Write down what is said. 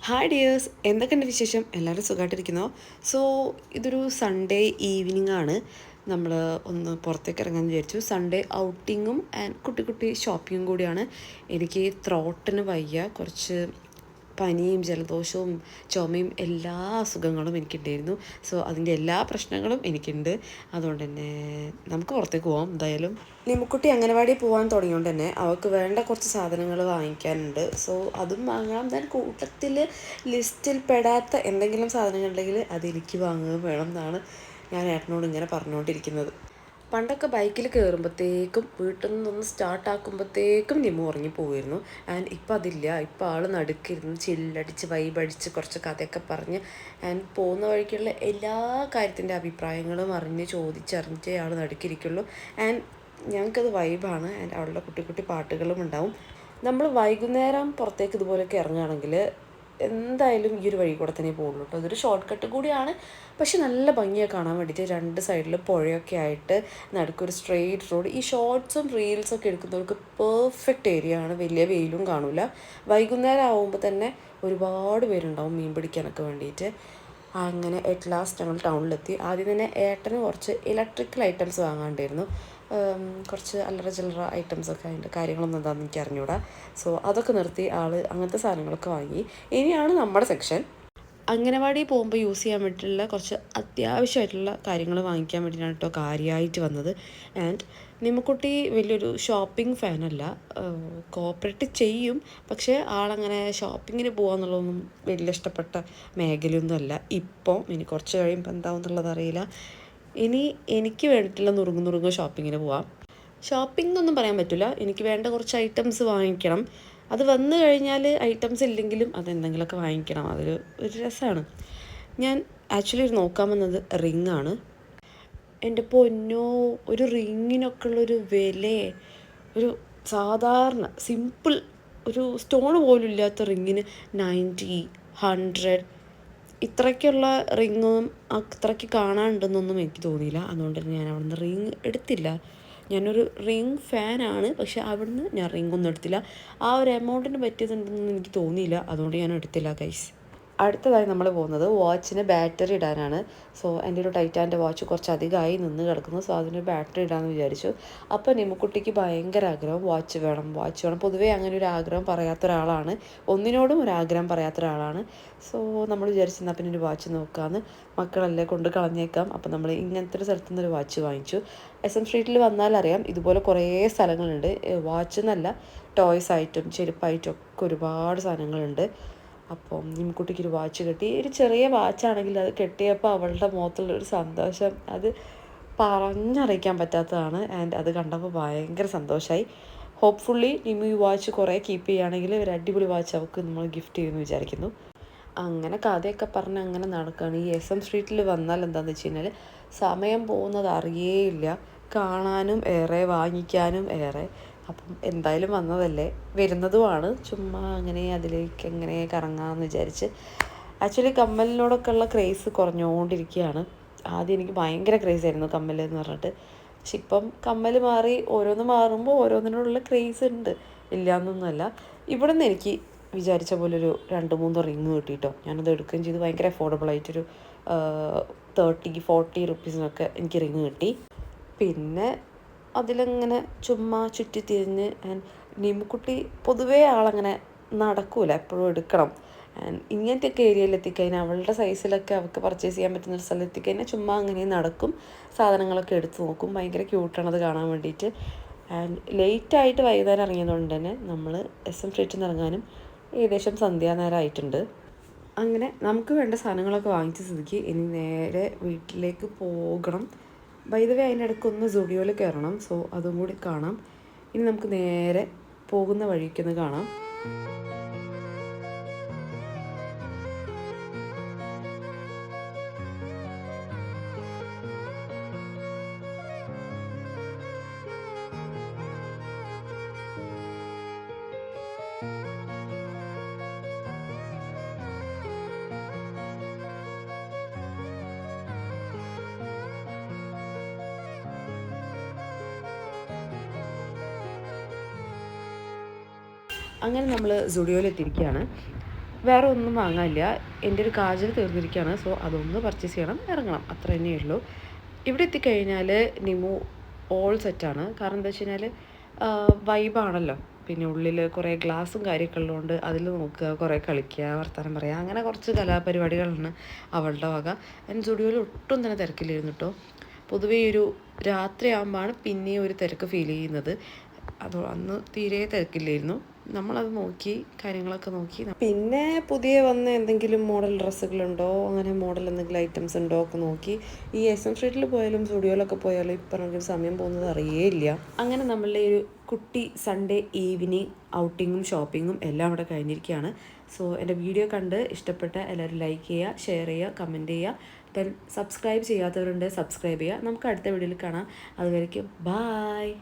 Hi dears, എന്തൊക്കെയുണ്ട് വിശേഷം? എല്ലാവരും സുഖമായിട്ടിരിക്കുന്നോ? സോ ഇതൊരു സൺഡേ ഈവനിങ് ആണ്. നമ്മൾ ഒന്ന് പുറത്തേക്ക് ഇറങ്ങാമെന്ന് വിചാരിച്ചു. സൺഡേ ഔട്ടിങ്ങും ആൻഡ് കുട്ടി കുട്ടി ഷോപ്പിങ്ങും കൂടിയാണ്. എനിക്ക് ത്രോട്ടിന് വയ്യ, കുറച്ച് പനിയും ജലദോഷവും ചുമയും എല്ലാ അസുഖങ്ങളും എനിക്കുണ്ടായിരുന്നു. സോ അതിൻ്റെ എല്ലാ പ്രശ്നങ്ങളും എനിക്കുണ്ട്. അതുകൊണ്ട് തന്നെ നമുക്ക് പുറത്തേക്ക് പോകാം. എന്തായാലും നിമ്മുക്കുട്ടി അംഗനവാടി പോകാൻ തുടങ്ങിയോണ്ട് തന്നെ അവൾക്ക് വേണ്ട കുറച്ച് സാധനങ്ങൾ വാങ്ങിക്കാനുണ്ട്. സോ അതും വാങ്ങാം. ദെൻ കൂട്ടത്തിൽ ലിസ്റ്റിൽ പെടാത്ത എന്തെങ്കിലും സാധനങ്ങളുണ്ടെങ്കിൽ അതെനിക്ക് വാങ്ങുകയും വേണം എന്നാണ് ഞാൻ ഏട്ടനോട് ഇങ്ങനെ പറഞ്ഞുകൊണ്ടിരിക്കുന്നത്. പണ്ടൊക്കെ ബൈക്കിൽ കയറുമ്പോഴത്തേക്കും വീട്ടിൽ നിന്നൊന്ന് സ്റ്റാർട്ടാക്കുമ്പോഴത്തേക്കും നിമ്മ ഉറങ്ങിപ്പോയിരുന്നു. ആൻഡ് ഇപ്പം അതില്ല. ഇപ്പം ആൾ നടുക്കിരുന്ന് ചില്ലടിച്ച് വൈബടിച്ച് കുറച്ച് കഥയൊക്കെ പറഞ്ഞ് ആൻഡ് പോകുന്ന വഴിക്കുള്ള എല്ലാ കാര്യത്തിൻ്റെ അഭിപ്രായങ്ങളും അറിഞ്ഞ് ചോദിച്ചറിഞ്ഞിട്ടേ ആൾ നടുക്കിരിക്കുള്ളൂ. ആൻഡ് ഞങ്ങൾക്കത് വൈബാണ്. ആൻഡ് അവളുടെ കുട്ടി കുട്ടി പാട്ടുകളും ഉണ്ടാവും. നമ്മൾ വൈകുന്നേരം പുറത്തേക്ക് ഇതുപോലെയൊക്കെ ഇറങ്ങുകയാണെങ്കിൽ എന്തായാലും ഈ ഒരു വഴി കൂടെ തന്നെ പോകുള്ളൂ കേട്ടോ. അതൊരു ഷോർട്ട് കട്ട് കൂടിയാണ്, പക്ഷെ നല്ല ഭംഗിയാണ് കാണാൻ വേണ്ടിയിട്ട്. രണ്ട് സൈഡിൽ പുഴയൊക്കെ ആയിട്ട് നടുക്കൊരു സ്ട്രെയിറ്റ് റോഡ്. ഈ ഷോർട്ട്സും റീൽസൊക്കെ എടുക്കുന്നവർക്ക് പെർഫെക്റ്റ് ഏരിയ ആണ്. വലിയ വെയിലും കാണില്ല. വൈകുന്നേരം ആകുമ്പോൾ തന്നെ ഒരുപാട് പേരുണ്ടാവും മീൻ പിടിക്കാനൊക്കെ വേണ്ടിയിട്ട്. അങ്ങനെ അറ്റ് ലാസ്റ്റ് ഞങ്ങൾ ടൗണിലെത്തി. ആദ്യം തന്നെ ഏട്ടന് കുറച്ച് ഇലക്ട്രിക്കൽ ഐറ്റംസ് വാങ്ങാണ്ടായിരുന്നു. കുറച്ച് അല്ലറ ചില്ലറ ഐറ്റംസൊക്കെ അതിൻ്റെ കാര്യങ്ങളൊന്നും എന്താണെന്ന് എനിക്ക് അറിഞ്ഞൂടാ. സോ അതൊക്കെ നിർത്തി ആൾ അങ്ങനത്തെ സാധനങ്ങളൊക്കെ വാങ്ങി. ഇനിയാണ് നമ്മുടെ സെക്ഷൻ. അംഗനവാടി പോകുമ്പോൾ യൂസ് ചെയ്യാൻ വേണ്ടിയിട്ടുള്ള കുറച്ച് അത്യാവശ്യമായിട്ടുള്ള കാര്യങ്ങൾ വാങ്ങിക്കാൻ വേണ്ടിയിട്ടാണ് കേട്ടോ കാര്യമായിട്ട് വന്നത്. ആൻഡ് നിമ്മക്കുട്ടി വലിയൊരു ഷോപ്പിംഗ് ഫാനല്ല, കോപ്പറേറ്റ് ചെയ്യും. പക്ഷേ ആളങ്ങനെ ഷോപ്പിങ്ങിന് പോകാമെന്നുള്ളതൊന്നും വലിയ ഇഷ്ടപ്പെട്ട മേഖലയൊന്നും അല്ല ഇപ്പോൾ. ഇനി കുറച്ച് കഴിയുമ്പോൾ എന്താവും എന്നുള്ളത് അറിയില്ല. ഇനി എനിക്ക് വേണ്ടിയിട്ടുള്ള നുറുങ്ങ് ഷോപ്പിങ്ങിന് പോവാം. ഷോപ്പിംഗ് എന്നൊന്നും പറയാൻ പറ്റില്ല, എനിക്ക് വേണ്ട കുറച്ച് ഐറ്റംസ് വാങ്ങിക്കണം. അത് വന്നു കഴിഞ്ഞാൽ ഐറ്റംസ് ഇല്ലെങ്കിലും അതെന്തെങ്കിലുമൊക്കെ വാങ്ങിക്കണം. അതൊരു രസമാണ്. ഞാൻ ആക്ച്വലി നോക്കാൻ വന്നത് റിങ്ങാണ്. എൻ്റെ പൊന്നോ, ഒരു റിങ്ങിനൊക്കെ ഉള്ളൊരു വില, ഒരു സാധാരണ സിമ്പിൾ ഒരു സ്റ്റോൺ പോലും ഇല്ലാത്ത റിങ്ങിന് 90, 100 ഇത്രയ്ക്കുള്ള റിങ്ങും അത്രയ്ക്ക് കാണാനുണ്ടെന്നൊന്നും എനിക്ക് തോന്നിയില്ല. അതുകൊണ്ട് തന്നെ ഞാൻ അവിടുന്ന് റിങ് എടുത്തില്ല. ഞാനൊരു റിങ് ഫാനാണ്, പക്ഷെ അവിടുന്ന് ഞാൻ റിങ്ങൊന്നും എടുത്തില്ല. ആ ഒരു എമൗണ്ടിന് പറ്റിയതുണ്ടെന്ന് എനിക്ക് തോന്നിയില്ല. അതുകൊണ്ട് ഞാൻ എടുത്തില്ല ഗൈസ്. അടുത്തതായി നമ്മൾ പോകുന്നത് വാച്ചിന് ബാറ്ററി ഇടാനാണ്. സോ എൻ്റെ ഒരു ടൈറ്റാൻ്റെ വാച്ച് കുറച്ച് അധികമായി നിന്ന് കിടക്കുന്നു. സോ അതിന് ബാറ്ററി ഇടാമെന്ന് വിചാരിച്ചു. അപ്പോൾ നിമ്മുക്കുട്ടിക്ക് ഭയങ്കര ആഗ്രഹം വാച്ച് വേണം. പൊതുവേ അങ്ങനെ ഒരു ആഗ്രഹം പറയാത്ത ഒരാളാണ്. ഒന്നിനോടും ഒരു ആഗ്രഹം പറയാത്ത ഒരാളാണ്. സോ നമ്മൾ വിചാരിച്ചെന്നാൽ പിന്നെ ഒരു വാച്ച് നോക്കാമെന്ന്. മക്കളല്ലേ കൊണ്ട് കളഞ്ഞേക്കാം. അപ്പോൾ നമ്മൾ ഇങ്ങനത്തെ ഒരു സ്ഥലത്തു നിന്നൊരു വാച്ച് വാങ്ങിച്ചു. SM സ്ട്രീറ്റിൽ വന്നാലറിയാം ഇതുപോലെ കുറേ സ്ഥലങ്ങളുണ്ട്. വാച്ച് എന്നല്ല, ടോയ്സ് ആയിട്ടും ചെരുപ്പായിട്ടും ഒക്കെ ഒരുപാട് സാധനങ്ങളുണ്ട്. അപ്പം നിമ്മുക്കുട്ടിക്കൊരു വാച്ച് കിട്ടി. ഒരു ചെറിയ വാച്ചാണെങ്കിൽ അത് കെട്ടിയപ്പോൾ അവളുടെ മുഖത്തുള്ളൊരു സന്തോഷം അത് പറഞ്ഞറിയിക്കാൻ പറ്റാത്തതാണ്. ആൻഡ് അത് കണ്ടപ്പോൾ ഭയങ്കര സന്തോഷമായി. ഹോപ്പ്ഫുള്ളി നിമ്മു ഈ വാച്ച് കുറേ കീപ്പ് ചെയ്യുകയാണെങ്കിൽ ഒരു അടിപൊളി വാച്ച് അവൾക്ക് നമ്മൾ ഗിഫ്റ്റ് ചെയ്യുമെന്ന് വിചാരിക്കുന്നു. അങ്ങനെ കഥയൊക്കെ പറഞ്ഞ് അങ്ങനെ നടക്കുകയാണ്. ഈ SM സ്ട്രീറ്റിൽ വന്നാൽ എന്താണെന്ന് വെച്ച് കഴിഞ്ഞാൽ സമയം പോകുന്നത് അറിയേയില്ല. കാണാനും ഏറെ, വാങ്ങിക്കാനും ഏറെ. അപ്പം എന്തായാലും വന്നതല്ലേ, വരുന്നതുമാണ്. ചുമ്മാ അങ്ങനെ അതിലേക്ക് എങ്ങനെ കറങ്ങാമെന്ന് വിചാരിച്ച്. ആക്ച്വലി കമ്മലിനോടൊക്കെ ഉള്ള ക്രേസ് കുറഞ്ഞുകൊണ്ടിരിക്കുകയാണ്. ആദ്യം എനിക്ക് ഭയങ്കര ക്രേസ് ആയിരുന്നു കമ്മൽ എന്ന് പറഞ്ഞിട്ട്. പക്ഷെ ഇപ്പം കമ്മൽ മാറി, ഓരോന്ന് മാറുമ്പോൾ ഓരോന്നിനോടുള്ള ക്രേസ് ഉണ്ട്, ഇല്ല എന്നൊന്നുമല്ല. ഇവിടെ നിന്ന് എനിക്ക് വിചാരിച്ച പോലെ ഒരു 2-3 റിങ് കിട്ടിയിട്ടോ. ഞാനത് എടുക്കുകയും ചെയ്തു. ഭയങ്കര അഫോർഡബിൾ ആയിട്ടൊരു 30-40 റുപ്പീസിനൊക്കെ എനിക്ക് റിങ് കിട്ടി. പിന്നെ അതിലങ്ങനെ ചുമ്മാ ചുറ്റിത്തിരിഞ്ഞ്. നിമ്മുക്കുട്ടി പൊതുവേ ആളങ്ങനെ നടക്കൂല, എപ്പോഴും എടുക്കണം. ഇങ്ങനത്തെയൊക്കെ ഏരിയയിൽ എത്തിക്കഴിഞ്ഞാൽ അവളുടെ സൈസിലൊക്കെ അവൾക്ക് പർച്ചേസ് ചെയ്യാൻ പറ്റുന്ന സ്ഥലം എത്തിക്കഴിഞ്ഞാൽ ചുമ്മാ അങ്ങനെ നടക്കും, സാധനങ്ങളൊക്കെ എടുത്ത് നോക്കും. ഭയങ്കര ക്യൂട്ടാണത് കാണാൻ വേണ്ടിയിട്ട്. ആൻഡ് ലേറ്റായിട്ട് വൈകുന്നേരം ഇറങ്ങിയതുകൊണ്ട് തന്നെ നമ്മൾ SM സ്ട്രീറ്റിൽ നിന്ന് ഇറങ്ങാനും ഏകദേശം സന്ധ്യാനേരം ആയിട്ടുണ്ട്. അങ്ങനെ നമുക്ക് വേണ്ട സാധനങ്ങളൊക്കെ വാങ്ങിച്ച സ്ഥിതിക്ക് ഇനി നേരെ വീട്ടിലേക്ക് പോകണം. ബൈ ദ വേ അതിൻ്റെ ഇടയ്ക്കൊന്ന് സ്റ്റുഡിയോയിൽ കയറണം. സോ അതും കൂടി കാണാം. ഇനി നമുക്ക് നേരെ പോകുന്ന വഴിക്കൊന്ന് കാണാം. അങ്ങനെ നമ്മൾ സ്റ്റുഡിയോയിൽ എത്തിയിരിക്കുകയാണ്. വേറെ ഒന്നും വാങ്ങാനില്ല. എൻ്റെ ഒരു കാജൽ തീർന്നിരിക്കുകയാണ്. സോ അതൊന്ന് പർച്ചേസ് ചെയ്യണം, ഇറങ്ങണം, അത്ര തന്നെയേ ഉള്ളൂ. ഇവിടെ എത്തിക്കഴിഞ്ഞാൽ നിമു ഓൾ സെറ്റാണ്. കാരണം എന്താ വെച്ച് കഴിഞ്ഞാൽ വൈബാണല്ലോ. പിന്നെ ഉള്ളിൽ കുറേ ഗ്ലാസും കാര്യമൊക്കെ ഉള്ളതുകൊണ്ട് അതിൽ നോക്കുക, കുറേ കളിക്കുക, വർത്തമാനം പറയുക, അങ്ങനെ കുറച്ച് കലാപരിപാടികളാണ് അവളുടെ വക. ആൻഡ് സ്റ്റുഡിയോയിൽ ഒട്ടും തന്നെ തിരക്കില്ലായിരുന്നു കേട്ടോ. പൊതുവേ ഒരു രാത്രിയാകുമ്പോഴാണ് പിന്നെയും ഒരു തിരക്ക് ഫീൽ ചെയ്യുന്നത്. അത് അന്ന് തീരെ തിരക്കില്ലായിരുന്നു. നമ്മളത് നോക്കി കാര്യങ്ങളൊക്കെ നോക്കി. പിന്നെ പുതിയ വന്ന എന്തെങ്കിലും മോഡൽ ഡ്രസ്സുകളുണ്ടോ, അങ്ങനെ മോഡൽ എന്തെങ്കിലും ഐറ്റംസ് ഉണ്ടോ ഒക്കെ നോക്കി. ഈ SM സ്ട്രീറ്റിൽ പോയാലും സ്റ്റുഡിയോയിലൊക്കെ പോയാലും ഇപ്പം നമുക്ക് സമയം പോകുന്നത് അറിയേയില്ല. അങ്ങനെ നമ്മളുടെ ഒരു കുട്ടി സൺഡേ ഈവനിങ് ഔട്ടിങ്ങും ഷോപ്പിങ്ങും എല്ലാം അവിടെ കഴിഞ്ഞിരിക്കുകയാണ്. സോ എൻ്റെ വീഡിയോ കണ്ട് ഇഷ്ടപ്പെട്ട എല്ലാവരും ലൈക്ക് ചെയ്യുക, ഷെയർ ചെയ്യുക, കമൻറ്റ് ചെയ്യുക. ദെൻ സബ്സ്ക്രൈബ് ചെയ്യാത്തവരുണ്ട്, സബ്സ്ക്രൈബ് ചെയ്യുക. നമുക്ക് അടുത്ത വീഡിയോയിൽ കാണാം. അതുവരേക്കും ബായ്.